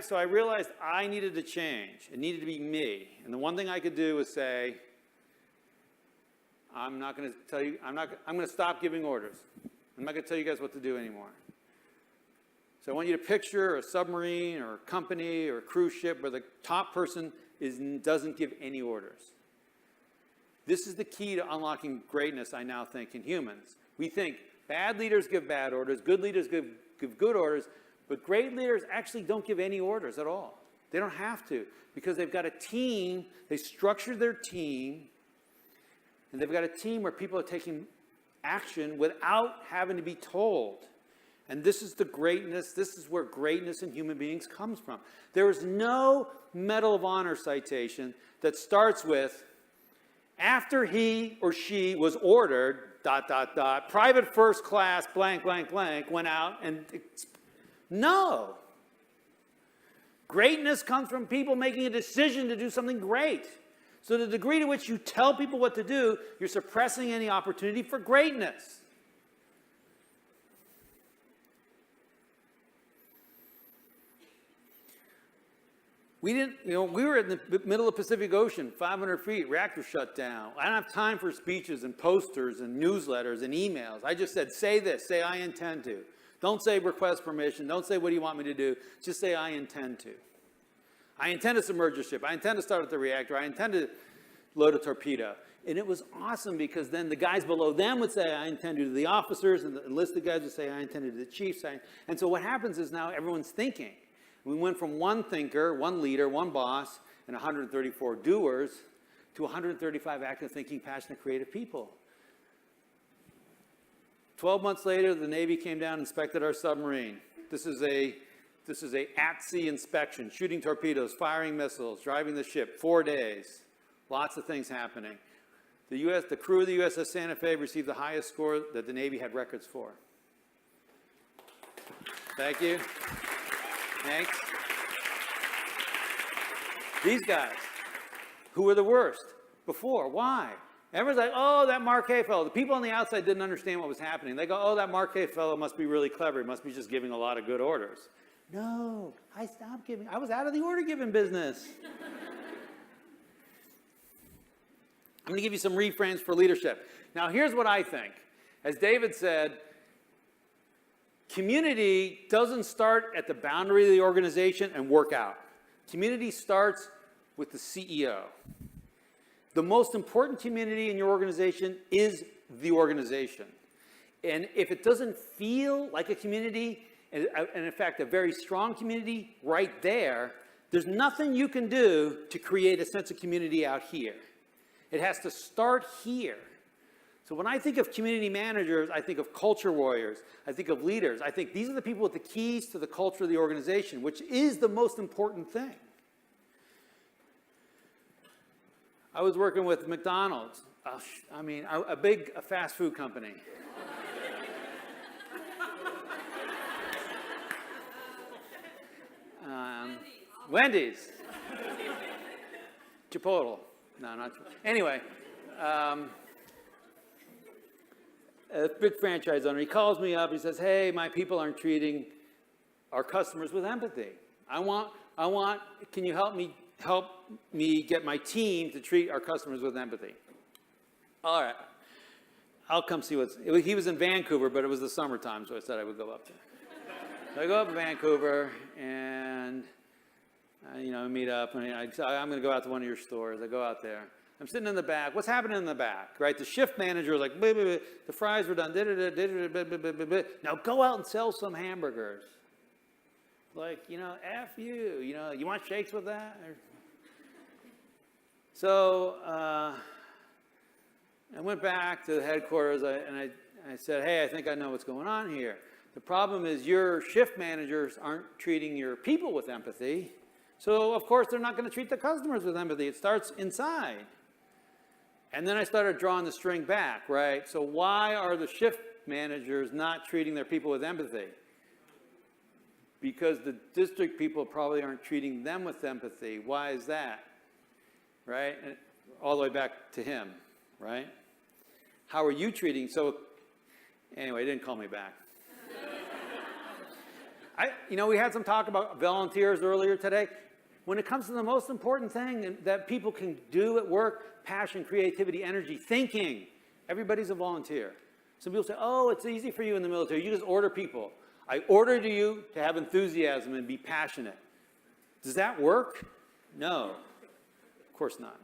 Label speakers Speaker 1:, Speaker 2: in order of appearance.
Speaker 1: So I realized I needed to change. It needed to be me. And the one thing I could do was say, I'm not going to tell you, I'm going to stop giving orders. I'm not going to tell you guys what to do anymore. So I want you to picture a submarine or a company or a cruise ship where the top person doesn't give any orders. This is the key to unlocking greatness, I now think, in humans. We think bad leaders give bad orders, good leaders give good orders, but great leaders actually don't give any orders at all. They don't have to, because they've got a team, they structure their team, and they've got a team where people are taking action without having to be told. And this is the greatness, this is where greatness in human beings comes from. There is no Medal of Honor citation that starts with, after he or she was ordered, ... private first class, blank, blank, blank, went out and... No. Greatness comes from people making a decision to do something great. So the degree to which you tell people what to do, you're suppressing any opportunity for greatness. We were in the middle of the Pacific Ocean, 500 feet, reactor shut down. I don't have time for speeches and posters and newsletters and emails. I just said, say this, say I intend to. Don't say request permission, don't say what do you want me to do, just say I intend to. I intend to submerge a ship, I intend to start at the reactor, I intend to load a torpedo. And it was awesome because then the guys below them would say, I intend to, the officers, and the enlisted guys would say, I intend to, the chiefs. And so what happens is now everyone's thinking. We went from one thinker, one leader, one boss, and 134 doers to 135 active, thinking, passionate, creative people. 12 months later, the Navy came down and inspected our submarine. This is a at-sea inspection, shooting torpedoes, firing missiles, driving the ship, 4 days. Lots of things happening. The crew of the USS Santa Fe received the highest score that the Navy had records for. Thank you. Thanks. These guys, who were the worst before, why? Everyone's like, oh, that Marquet fellow. The people on the outside didn't understand what was happening. They go, oh, that Marquet fellow must be really clever. He must be just giving a lot of good orders. No, I stopped giving. I was out of the order giving business. I'm going to give you some reframes for leadership. Now, here's what I think. As David said, community doesn't start at the boundary of the organization and work out. Community starts with the CEO. The most important community in your organization is the organization. And if it doesn't feel like a community, and in fact a very strong community right there, there's nothing you can do to create a sense of community out here. It has to start here. So when I think of community managers, I think of culture warriors, I think of leaders. I think these are the people with the keys to the culture of the organization, which is the most important thing. I was working with McDonald's, a big fast food company. Wendy's. Chipotle. No, not Chipotle. Anyway. A big franchise owner, he calls me up, he says, hey, my people aren't treating our customers with empathy. Can you help me get my team to treat our customers with empathy? All right, I'll come see he was in Vancouver, but it was the summertime, so I said I would go up there. So I go up to Vancouver, and meet up, and I'm going to go out to one of your stores. I go out there. I'm sitting in the back. What's happening in the back, right? The shift manager was like, bleh, bleh, bleh. The fries were done. Now go out and sell some hamburgers. Like, F you. You want shakes with that? So I went back to the headquarters, and I said, hey, I think I know what's going on here. The problem is your shift managers aren't treating your people with empathy. So, of course, they're not going to treat the customers with empathy. It starts inside. And then I started drawing the string back, right? So why are the shift managers not treating their people with empathy? Because the district people probably aren't treating them with empathy. Why is that? Right? And all the way back to him, right? How are you treating? So anyway, he didn't call me back. We had some talk about volunteers earlier today. When it comes to the most important thing that people can do at work, passion, creativity, energy, thinking, everybody's a volunteer. Some people say, oh, it's easy for you in the military. You just order people. I order you to have enthusiasm and be passionate. Does that work? No, of course not.